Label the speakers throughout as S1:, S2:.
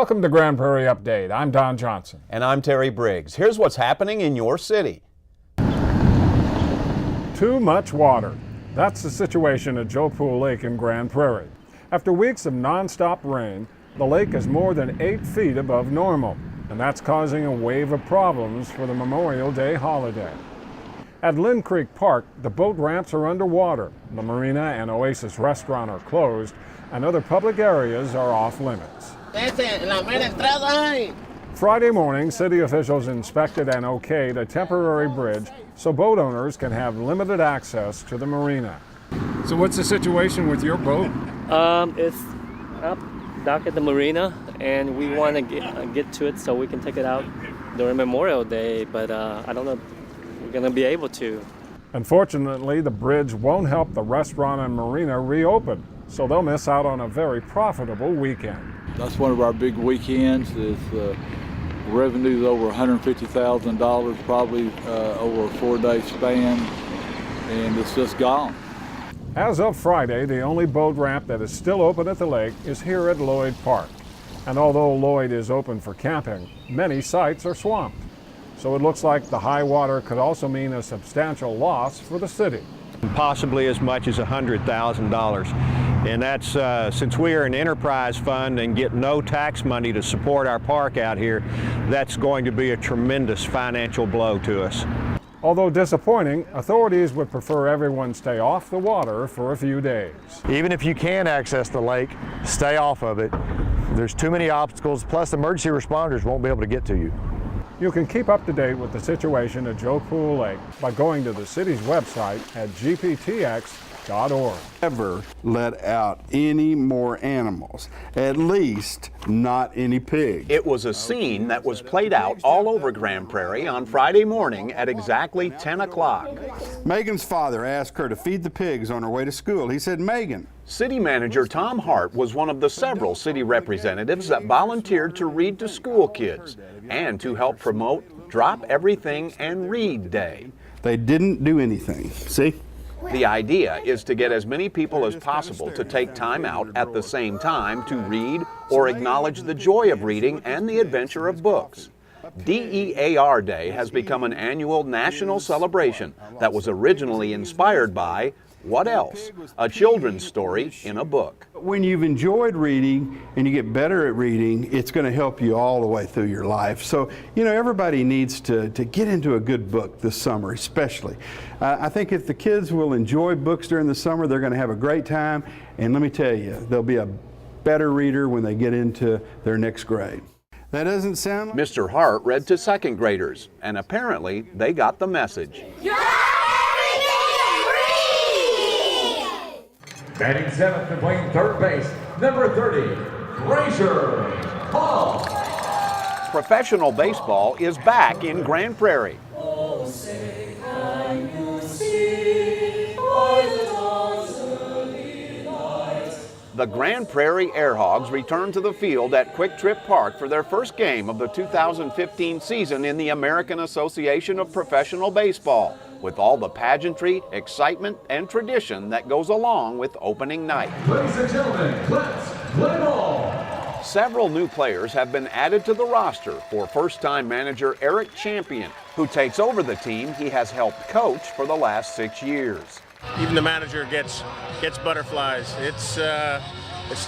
S1: Welcome to Grand Prairie Update. I'm Don Johnson.
S2: And I'm Terry Briggs. Here's what's happening in your city.
S1: Too much water. That's the situation at Joe Pool Lake in Grand Prairie. After weeks of nonstop rain, the lake is more than 8 feet above normal, and that's causing a wave of problems for the Memorial Day holiday. At Lynn Creek Park, the boat ramps are underwater, the marina and Oasis restaurant are closed, and other public areas are off limits. Friday morning, city officials inspected and okayed a temporary bridge so boat owners can have limited access to the marina. So what's the situation with your boat?
S3: It's up dock at the marina, and we want to get to it so we can take it out during Memorial Day, but I don't know if we're going to be able to.
S1: Unfortunately, the bridge won't help the restaurant and marina reopen, so they'll miss out on a very profitable weekend.
S4: That's one of our big weekends. Is revenue's over $150,000 probably over a 4-day span, and it's just gone.
S1: As of Friday, the only boat ramp that is still open at the lake is here at Lloyd Park. And although Lloyd is open for camping, many sites are swamped. So it looks like the high water could also mean a substantial loss for the city.
S5: Possibly as much as $100,000. And that's since we are an enterprise fund and get no tax money to support our park out here, that's going to be a tremendous financial blow to us.
S1: Although disappointing, authorities would prefer everyone stay off the water for a few days.
S6: Even if you can access the lake, stay off of it. There's too many obstacles, plus emergency responders won't be able to get to you.
S1: You can keep up to date with the situation at Joe Pool Lake by going to the city's website at gptx.org.
S7: Never let out any more animals, at least not any pigs.
S2: It was a scene that was played out all over Grand Prairie on Friday morning at exactly 10 o'clock.
S7: Megan's father asked her to feed the pigs on her way to school. He said, "Megan."
S2: City Manager Tom Hart was one of the several city representatives that volunteered to read to school kids and to help promote Drop Everything and Read Day.
S7: They didn't do anything. See?
S2: The idea is to get as many people as possible to take time out at the same time to read or acknowledge the joy of reading and the adventure of books. DEAR Day has become an annual national celebration that was originally inspired by what else? A children's story in a book.
S7: When you've enjoyed reading and you get better at reading, it's going to help you all the way through your life. So, you know, everybody needs to get into a good book this summer, especially. I think if the kids will enjoy books during the summer, they're going to have a great time. And let me tell you, they'll be a better reader when they get into their next grade. That doesn't sound like...
S2: Mr. Hart read to second graders, and apparently they got the message.
S8: Batting seventh and playing third base, number 30, Frazier Hall.
S2: Professional baseball is back in Grand Prairie.
S9: Oh, say, can you see by the dawn's early light?
S2: The Grand Prairie Airhogs return to the field at Quick Trip Park for their first game of the 2015 season in the American Association of Professional Baseball, with all the pageantry, excitement, and tradition that goes along with opening night.
S8: Ladies and gentlemen, let's play ball.
S2: Several new players have been added to the roster for first-time manager Eric Champion, who takes over the team he has helped coach for the last 6 years.
S10: Even the manager gets butterflies. It's the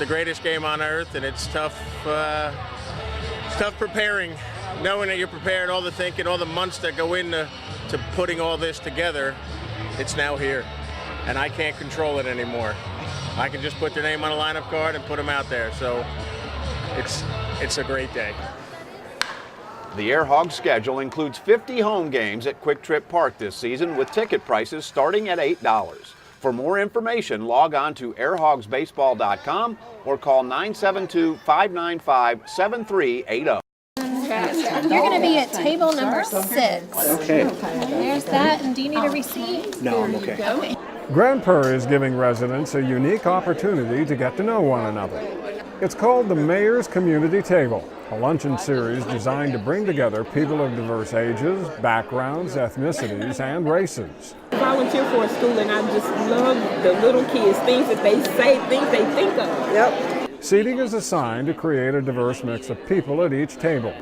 S10: greatest game on earth, and it's tough. It's tough preparing, knowing that you're prepared, all the thinking, all the months that go into putting all this together. It's now here, and I can't control it anymore. I can just put their name on a lineup card and put them out there. So it's a great day.
S2: The Airhog schedule includes 50 home games at Quick Trip Park this season, with ticket prices starting at $8. For more information, log on to airhogsbaseball.com or call 972-595-7380.
S11: You're going to be at table number 6.
S12: Okay.
S11: There's that, and do you need a receipt?
S12: No, I'm okay.
S11: Okay.
S1: Grand Prairie is giving residents a unique opportunity to get to know one another. It's called the Mayor's Community Table, a luncheon series designed to bring together people of diverse ages, backgrounds, ethnicities, and races.
S13: I volunteer for a school, and I just love the little kids, things that they say, things they think of.
S12: Yep.
S1: Seating is assigned to create a diverse mix of people at each table.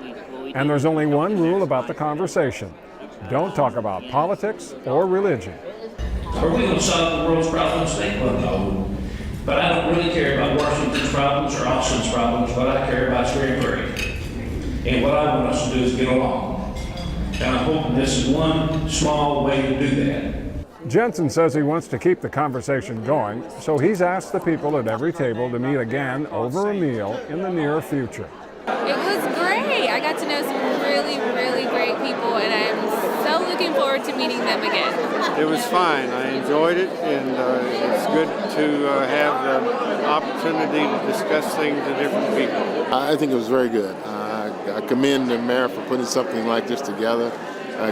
S1: And there's only one rule about the conversation. Don't talk about politics or religion.
S12: Are we going to solve the world's problems? No. But I don't really care about Washington's problems or Austin's problems. What I care about is Prairie. And what I want us to do is get along. And I'm hoping this is one small way to do that.
S1: Jensen says he wants to keep the conversation going, so he's asked the people at every table to meet again over a meal in the near future.
S13: It was great. I got to know some really, really great people, and I'm so looking forward to meeting them again.
S14: It was fine. I enjoyed it, and it's good to have the opportunity to discuss things with different people.
S15: I think it was very good. I commend the mayor for putting something like this together.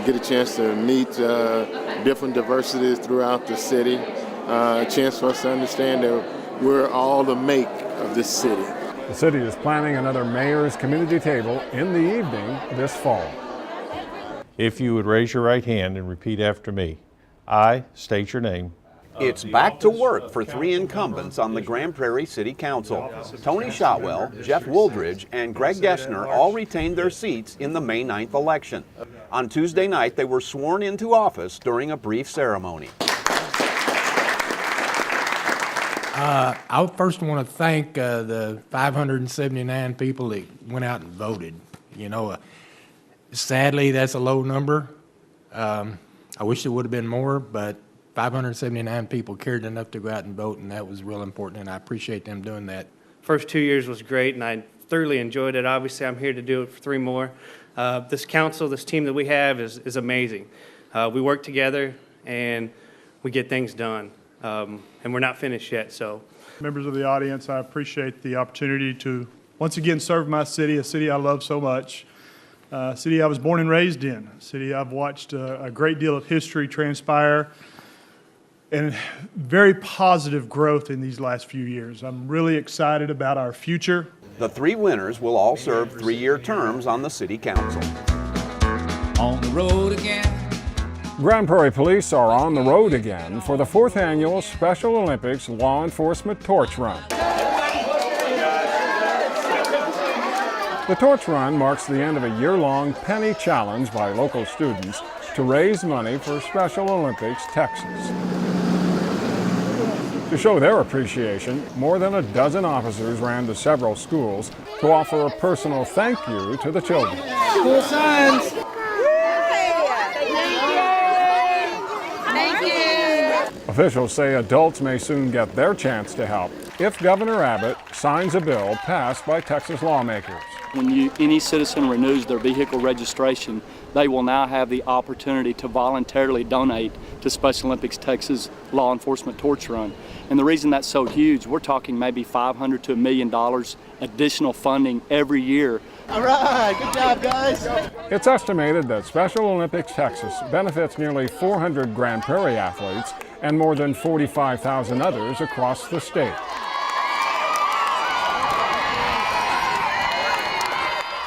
S15: Get a chance to meet different diversities throughout the city, a chance for us to understand that we're all the make of this city.
S1: The city is planning another mayor's community table in the evening this fall.
S16: If you would raise your right hand and repeat after me. I state your name.
S2: It's back to work for 3 incumbents on the Grand Prairie City Council. Tony Shotwell, Jeff Wooldridge, and Greg Gessner all retained their seats in the May 9th election. On Tuesday night, they were sworn into office during a brief ceremony.
S17: I first want to thank the 579 people that went out and voted. You know, sadly, that's a low number. I wish it would have been more, but 579 people cared enough to go out and vote, and that was real important, and I appreciate them doing that.
S18: First 2 years was great, and I thoroughly enjoyed it. Obviously, I'm here to do it for 3 more. This council, this team that we have is amazing. We work together, and we get things done, and we're not finished yet. So,
S19: members of the audience, I appreciate the opportunity to once again serve my city, a city I love so much, a city I was born and raised in, a city I've watched a great deal of history transpire, and very positive growth in these last few years. I'm really excited about our future.
S2: The 3 winners will all serve 3-year terms on the City Council.
S9: On the road again.
S1: Grand Prairie Police are on the road again for the 4th annual Special Olympics Law Enforcement Torch Run. The Torch Run marks the end of a year-long penny challenge by local students to raise money for Special Olympics Texas. To show their appreciation, more than a dozen officers ran to several schools to offer a personal thank you to the children.
S9: Cool signs.
S13: Thank you.
S1: Officials say adults may soon get their chance to help if Governor Abbott signs a bill passed by Texas lawmakers.
S20: When any citizen renews their vehicle registration, they will now have the opportunity to voluntarily donate to Special Olympics Texas Law Enforcement Torch Run. And the reason that's so huge, we're talking maybe $500 to $1 million additional funding every year.
S9: All right, good job, guys.
S1: It's estimated that Special Olympics Texas benefits nearly 400 Grand Prairie athletes and more than 45,000 others across the state.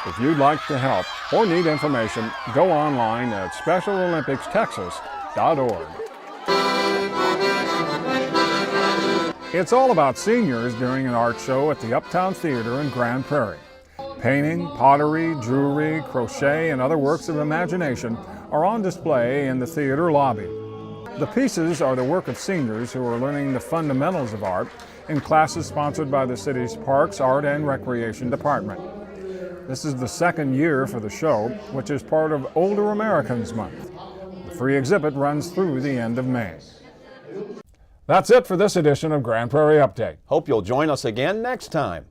S1: If you'd like to help or need information, go online at specialolympics.texas.org. It's all about seniors during an art show at the Uptown Theater in Grand Prairie. Painting, pottery, jewelry, crochet, and other works of imagination are on display in the theater lobby. The pieces are the work of seniors who are learning the fundamentals of art in classes sponsored by the city's Parks, Art, and Recreation Department. This is the 2nd year for the show, which is part of Older Americans Month. The free exhibit runs through the end of May. That's it for this edition of Grand Prairie Update.
S2: Hope you'll join us again next time.